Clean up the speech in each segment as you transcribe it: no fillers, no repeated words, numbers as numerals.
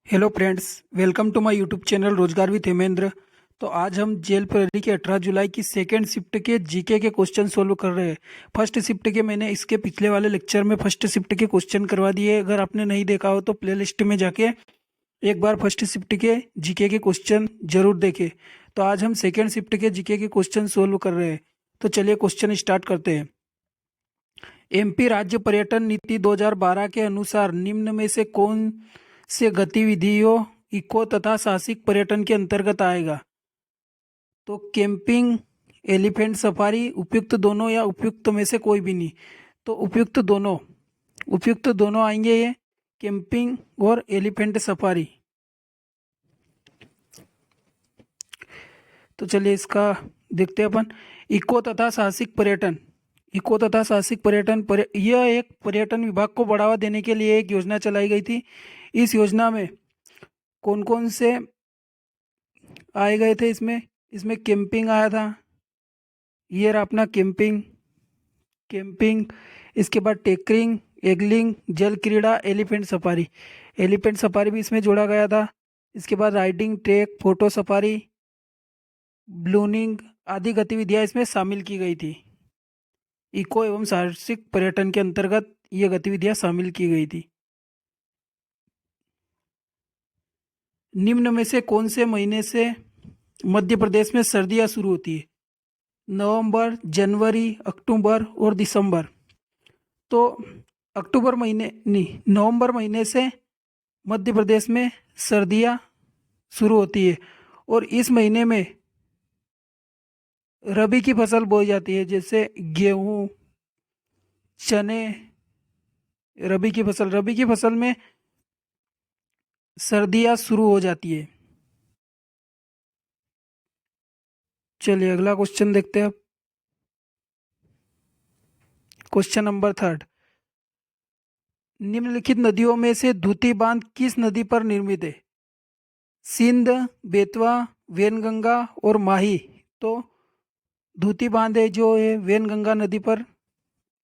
Hello friends, welcome to my YouTube channel Rojgar with Hemendra. तो आज हम जेल प्रहरी के 18 जुलाई की सेकेंड शिफ्ट के जीके के क्वेश्चन सोल्व कर रहे हैं। फर्स्ट शिफ्ट के मैंने इसके पिछले वाले लेक्चर में फर्स्ट शिफ्ट के क्वेश्चन करवा दिए। अगर आपने नहीं देखा हो तो प्लेलिस्ट में जाके एक बार फर्स्ट शिफ्ट के जीके के क्वेश्चन जरूर देखें। तो आज हम सेकेंड शिफ्ट के जीके के क्वेश्चन सोल्व कर रहे हैं। तो चलिए क्वेश्चन स्टार्ट करते हैं। एमपी राज्य पर्यटन नीति 2012 के अनुसार निम्न में से कौन से गतिविधियों इको तथा साहसिक पर्यटन के अंतर्गत आएगा? तो कैंपिंग, एलिफेंट सफारी, उपयुक्त दोनों या उपयुक्त में से कोई भी नहीं। तो उपयुक्त दोनों आएंगे ये, कैंपिंग और एलिफेंट सफारी। तो चलिए इसका देखते हैं अपन। इको तथा साहसिक पर्यटन। यह एक पर्यटन विभाग को बढ़ावा देने के लिए एक योजना चलाई गई थी। इस योजना में कौन कौन से आए गए थे? इसमें इसमें कैंपिंग आया था। ये रहा अपना कैंपिंग। इसके बाद टेकरिंग, एगलिंग, जल क्रीड़ा, एलिफेंट सफारी भी इसमें जोड़ा गया था। इसके बाद राइडिंग, ट्रैक, फोटो सफारी, ब्लूनिंग आदि गतिविधियां इसमें शामिल की गई थी। इको एवं साहसिक पर्यटन के अंतर्गत ये गतिविधियां शामिल की गई थी। निम्न में से कौन से महीने से मध्य प्रदेश में सर्दियां शुरू होती है? नवंबर, जनवरी, अक्टूबर और दिसंबर। तो नवंबर महीने से मध्य प्रदेश में सर्दियां शुरू होती है। और इस महीने में रबी की फसल बोई जाती है, जैसे गेहूं, चने। रबी की फसल में सर्दियां शुरू हो जाती है। चलिए अगला क्वेश्चन देखते हैं अब। Question number third. निम्नलिखित नदियों में से धूती बांध किस नदी पर निर्मित है? सिंध, बेतवा, वैनगंगा और माही। तो धूती बांध है जो है वैनगंगा नदी पर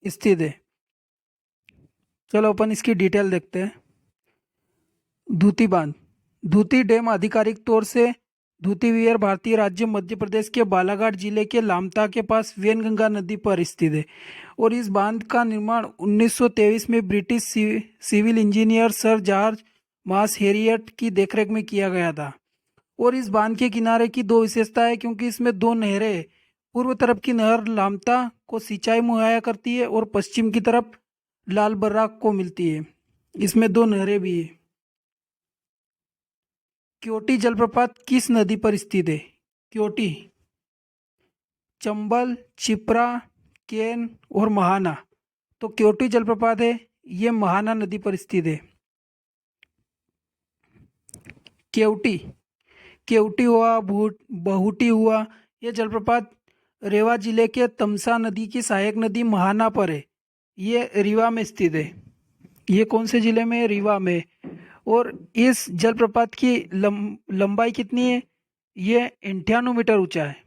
स्थित है। चलो अपन इसकी डिटेल देखते हैं। धूती बांध। धूती डैम आधिकारिक तौर से धूती विहार भारतीय राज्य मध्य प्रदेश के बालाघाट जिले के लामता के पास वैनगंगा नदी पर स्थित है। और इस बांध का निर्माण 1923 में British civil engineer sir George Mass Herriot की देखरेख में किया गया था। और इस बांध के किनारे की दो विशेषता है, क्योंकि इसमें दो नहरें हैं। पूर्व तरफ की नहर लामता को सिंचाई मुहैया करती है और पश्चिम की तरफ लाल बर्राक को मिलती है। इसमें दो नहरें भी है। क्योटी जलप्रपात किस नदी पर स्थित है? क्योटी, चंबल, क्षिप्रा, केन और महाना। तो क्योटी जलप्रपात है ये महाना नदी पर स्थित है। केवटी, केवटी हुआ, बहुटी हुआ, ये जलप्रपात रेवा जिले के तमसा नदी की सहायक नदी महाना पर है। ये रीवा में स्थित है। ये कौन से जिले में है? रीवा में। और इस जलप्रपात की लंबाई कितनी है? ये 98 मीटर ऊंचा है।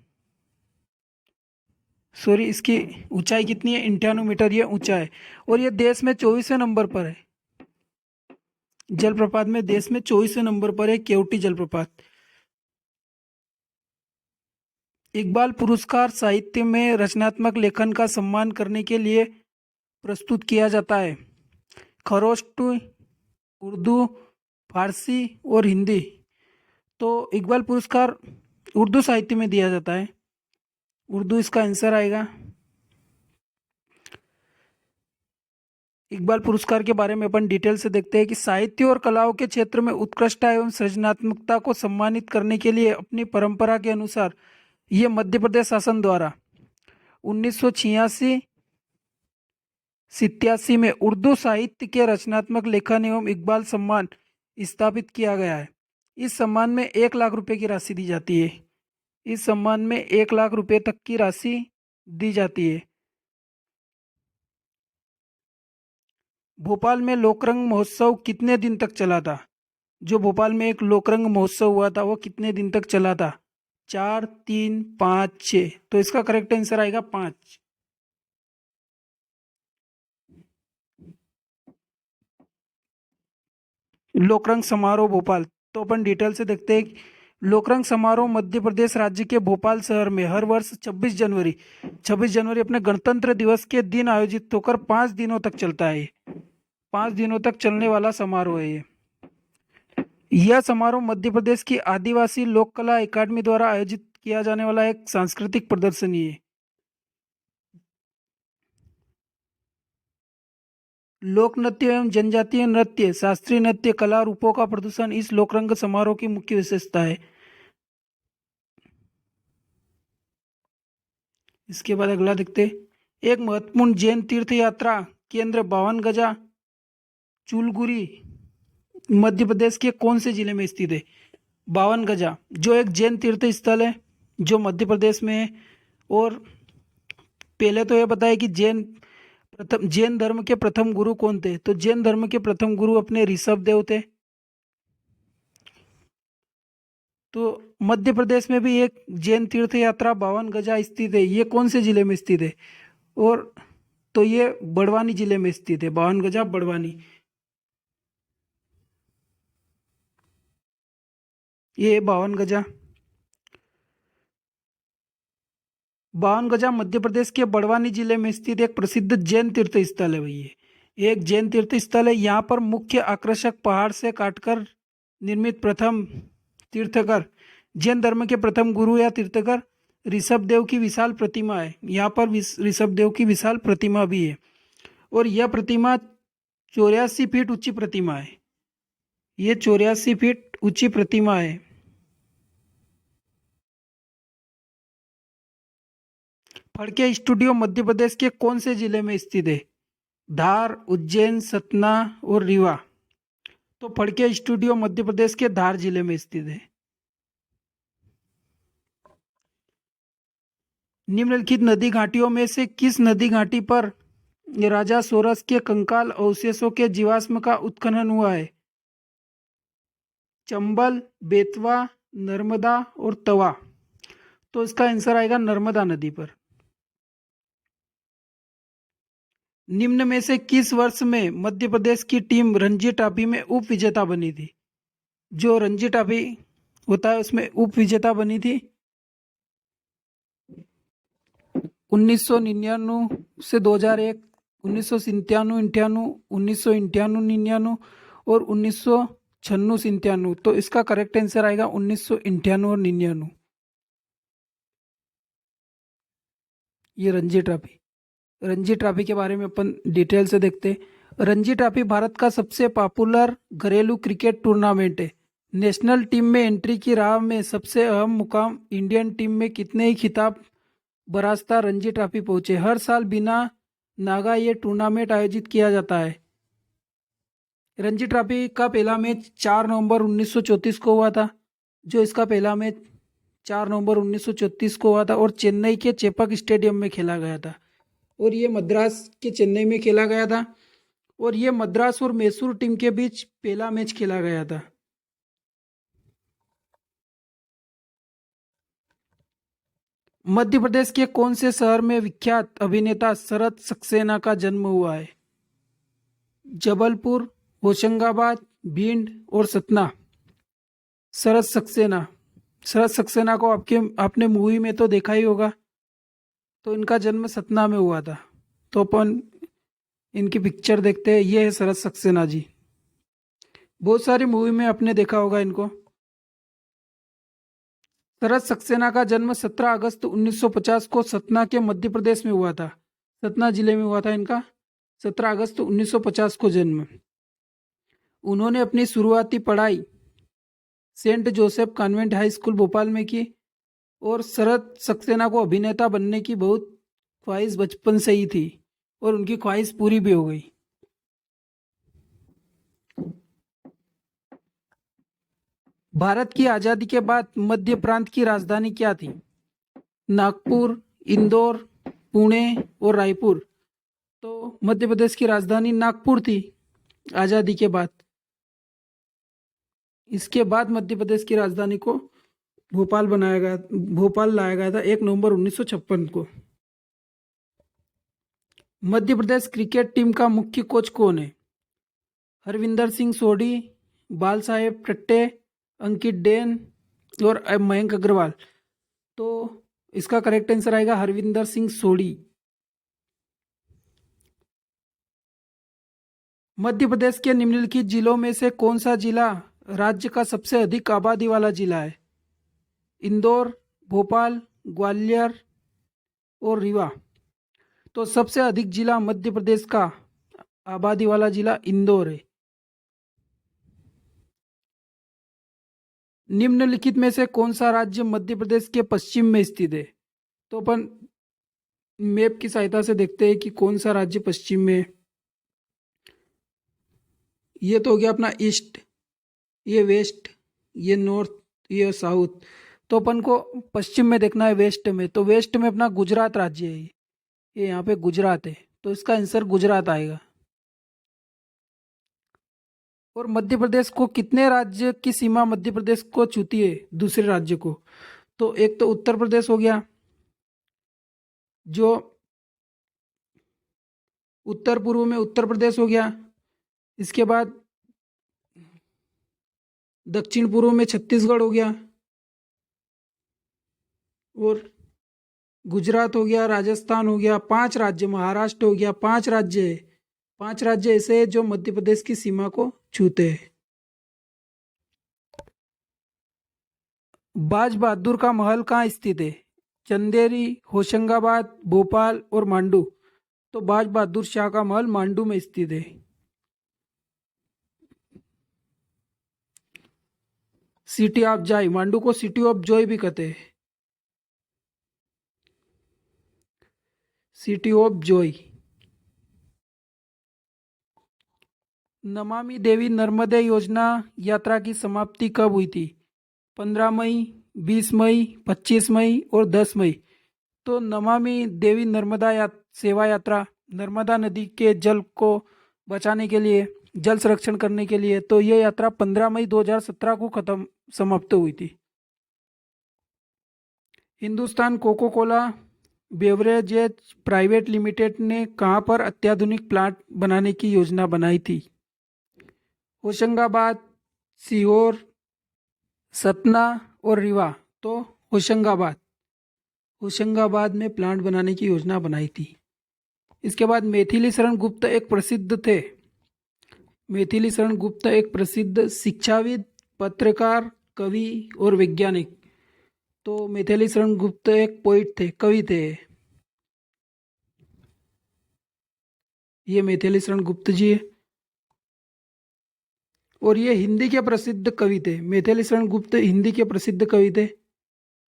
सॉरी, इसकी ऊंचाई कितनी है? 98 मीटर ये ऊंचा है। और ये देश में 24वें नंबर पर है। जलप्रपात में देश में 24वें नंबर पर है केवटी जलप्रपात। इकबाल पुरस्कार साहित्य में रचनात्मक लेखन का सम्मान करने के लिए प्रस्तुत किया जाता है। खरोष्ट, उर्दू, फारसी और हिंदी। तो इकबाल पुरस्कार उर्दू साहित्य में दिया जाता है। उर्दू इसका आंसर आएगा। इकबाल पुरस्कार के बारे में अपन डिटेल से देखते हैं कि साहित्य और कलाओं के क्षेत्र में उत्कृष्टता एवं सृजनात्मकता को सम्मानित करने के लिए अपनी परंपरा के अनुसार ये मध्य प्रदेश शासन द्वारा 1986 87 में उर्दू साहित्य के रचनात्मक लेखन एवं इकबाल सम्मान स्थापित किया गया है। इस सम्मान में 1 लाख रुपए की राशि दी जाती है। इस सम्मान में 1 लाख रुपए तक की राशि दी जाती है। भोपाल में लोकरंग महोत्सव कितने दिन तक चला था? जो भोपाल में एक लोकरंग महोत्सव हुआ था वो कितने दिन तक चला था? 4, 3, 5, 6। तो इसका करेक्ट आंसर आएगा 5। लोकरंग समारोह भोपाल। तो अपन डिटेल से देखते हैं। लोकरंग समारोह मध्य प्रदेश राज्य के भोपाल शहर में हर वर्ष 26 जनवरी अपने गणतंत्र दिवस के दिन आयोजित होकर 5 दिनों तक चलता है। 5 दिनों तक चलने वाला समारोह है ये। यह समारोह मध्य प्रदेश की आदिवासी लोक कला अकादमी द्वारा आयोजित किया जाने वाला एक सांस्कृतिक प्रदर्शनी है। लोक नृत्य एवं जनजातीय नृत्य, शास्त्रीय नृत्य कला रूपों का प्रदर्शन इस लोकरंग समारोह की मुख्य विशेषता है। इसके बाद अगला देखते हैं। एक महत्वपूर्ण जैन तीर्थ यात्रा केंद्र 52 गजा चूलगुरी मध्य प्रदेश के कौन से जिले में स्थित है? 52 गजा जो एक जैन तीर्थ स्थल है जो मध्य प्रदेश में है। और पहले तो यह बताया कि जैन धर्म के प्रथम गुरु कौन थे? तो जैन धर्म के प्रथम गुरु अपने ऋषभ देव थे। तो मध्य प्रदेश में भी एक जैन तीर्थ यात्रा 52 गजा स्थित है। ये कौन से जिले में स्थित है? और तो ये बड़वानी जिले में स्थित है। 52 गजा बड़वानी, ये 52 गजा। 52 गजा मध्य प्रदेश के बड़वानी जिले में स्थित एक प्रसिद्ध जैन तीर्थ स्थल है भैया। ये एक जैन तीर्थ स्थल है। यहाँ पर मुख्य आकर्षक पहाड़ से काटकर निर्मित प्रथम तीर्थकर जैन धर्म के प्रथम गुरु या तीर्थकर ऋषभ देव की विशाल प्रतिमा है। यहाँ पर ऋषभ देव की विशाल प्रतिमा भी है। और यह प्रतिमा 84 फीट ऊंची प्रतिमा है। ये 84 फीट ऊंची प्रतिमा है। फड़के स्टूडियो मध्य प्रदेश के कौन से जिले में स्थित है? धार, उज्जैन, सतना और रीवा। तो फड़के स्टूडियो मध्य प्रदेश के धार जिले में स्थित है। निम्नलिखित नदी घाटियों में से किस नदी घाटी पर राजा सोरस के कंकाल अवशेषों के जीवाश्म का उत्खनन हुआ है? चंबल, बेतवा, नर्मदा और तवा। तो इसका आंसर आएगा नर्मदा नदी पर। निम्न में से किस वर्ष में मध्य प्रदेश की टीम रणजी ट्रॉफी में उप विजेता बनी थी? जो रणजी ट्रॉफी होता है उसमें उप विजेता बनी थी 1999 से 2001, 1997, 98, 1998, 99 और 1996, 97। तो इसका करेक्ट आंसर आएगा 1998 और 99। ये रणजी ट्रॉफी के बारे में अपन डिटेल से देखते हैं। रणजी ट्रॉफी भारत का सबसे पॉपुलर घरेलू क्रिकेट टूर्नामेंट है। नेशनल टीम में एंट्री की राह में सबसे अहम मुकाम इंडियन टीम में कितने ही खिताब बरास्ता रणजी ट्रॉफी पहुंचे। हर साल बिना नागा ये टूर्नामेंट आयोजित किया जाता है। रणजी ट्रॉफी का पहला मैच 4 नवंबर 1934 को हुआ था। जो इसका पहला मैच 4 नवंबर 1934 को हुआ था और चेन्नई के चेपक स्टेडियम में खेला गया था। और ये मद्रास के चेन्नई में खेला गया था। और ये मद्रास और मैसूर टीम के बीच पहला मैच खेला गया था। मध्य प्रदेश के कौन से शहर में विख्यात अभिनेता शरत सक्सेना का जन्म हुआ है? जबलपुर, होशंगाबाद, भिंड और सतना। शरत सक्सेना को आपने मूवी में तो देखा ही होगा। तो इनका जन्म सतना में हुआ था। तो अपन इनकी पिक्चर देखते हैं। ये है शरत सक्सेना जी। बहुत सारी मूवी में आपने देखा होगा इनको। शरत सक्सेना का जन्म 17 अगस्त 1950 को सतना के मध्य प्रदेश में हुआ था। सतना जिले में हुआ था इनका 17 अगस्त 1950 को जन्म। उन्होंने अपनी शुरुआती पढ़ाई Saint Joseph Convent High School Bhopal में की। और शरत सक्सेना को अभिनेता बनने की बहुत ख्वाहिश बचपन से ही थी और उनकी ख्वाहिश पूरी भी हो गई। भारत की आज़ादी के बाद मध्य प्रांत की राजधानी क्या थी? नागपुर, इंदौर, पुणे और रायपुर। तो मध्य प्रदेश की राजधानी नागपुर थी आज़ादी के बाद। इसके बाद मध्य प्रदेश की राजधानी को भोपाल लाया गया था 1 नवंबर 1956 को। मध्य प्रदेश क्रिकेट टीम का मुख्य कोच कौन है? हरविंदर सिंह सोढ़ी, बाल साहेब टट्टे, अंकित डैन और मयंक अग्रवाल। तो इसका करेक्ट आंसर आएगा हरविंदर सिंह सोढ़ी। मध्य प्रदेश के निम्नलिखित जिलों में से कौन सा जिला राज्य का सबसे अधिक आबादी वाला जिला है? इंदौर, भोपाल, ग्वालियर और रीवा। तो सबसे अधिक जिला मध्य प्रदेश का आबादी वाला जिला इंदौर है। निम्नलिखित में से कौन सा राज्य मध्य प्रदेश के पश्चिम में स्थित है? तो अपन मैप की सहायता से देखते हैं कि कौन सा राज्य पश्चिम में। ये तो हो गया अपना ईस्ट, ये वेस्ट, ये नॉर्थ, ये साउथ। तो अपन को पश्चिम में देखना है, वेस्ट में। तो वेस्ट में अपना गुजरात राज्य है, ये यहाँ पे गुजरात है। तो इसका आंसर गुजरात आएगा। और मध्य प्रदेश को कितने राज्य की सीमा मध्य प्रदेश को छूती है दूसरे राज्य को? तो एक तो उत्तर प्रदेश हो गया, जो उत्तर पूर्व में उत्तर प्रदेश हो गया। इसके बाद दक्षिण पूर्व में छत्तीसगढ़ हो गया, और गुजरात हो गया, राजस्थान हो गया। 5 राज्य, महाराष्ट्र हो गया। 5 राज्य है, 5 राज्य ऐसे हैं जो मध्य प्रदेश की सीमा को छूते हैं। बाज बहादुर का महल कहाँ स्थित है? चंदेरी, होशंगाबाद, भोपाल और मांडू। तो बाज बहादुर शाह का महल मांडू में स्थित है। सिटी ऑफ जॉय, मांडू को सिटी ऑफ जॉय भी कहते हैं, city of Joy. Namami Devi नर्मदे योजना यात्रा की समाप्ति कब हुई थी? 15 मई, 20 मई, 25 मई और 10 मई। तो नमामि देवी नर्मदा सेवा यात्रा नर्मदा नदी के जल को बचाने के लिए, जल संरक्षण करने के लिए, तो ये यात्रा 15 मई 2017 को समाप्त हुई थी। Hindustan Coca Cola Beverages Private Limited ने कहाँ पर अत्याधुनिक प्लांट बनाने की योजना बनाई थी? होशंगाबाद, सीहोर, सतना और रीवा। तो होशंगाबाद में प्लांट बनाने की योजना बनाई थी। इसके बाद मैथिली शरण गुप्त एक प्रसिद्ध थे। मैथिली शरण गुप्त एक प्रसिद्ध शिक्षाविद, पत्रकार, कवि और वैज्ञानिक। तो मैथिली शरण गुप्त एक पोइट थे, कवि थे। ये मैथिली शरण गुप्त जी है, और ये हिंदी के प्रसिद्ध कवि थे। मैथिली शरण गुप्त हिंदी के प्रसिद्ध कवि थे,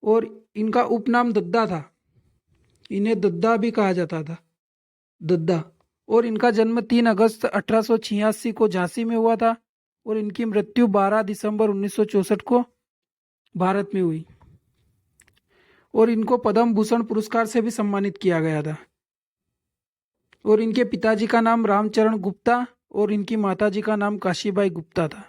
और इनका उपनाम दद्दा था। इन्हें दद्दा भी कहा जाता था, दद्दा। और इनका जन्म 3 अगस्त 1886 को झांसी में हुआ था, और इनकी मृत्यु 12 दिसंबर 1964 को भारत में हुई। और इनको पद्म भूषण पुरस्कार से भी सम्मानित किया गया था। और इनके पिताजी का नाम रामचरण गुप्ता और इनकी माताजी का नाम काशीबाई गुप्ता था।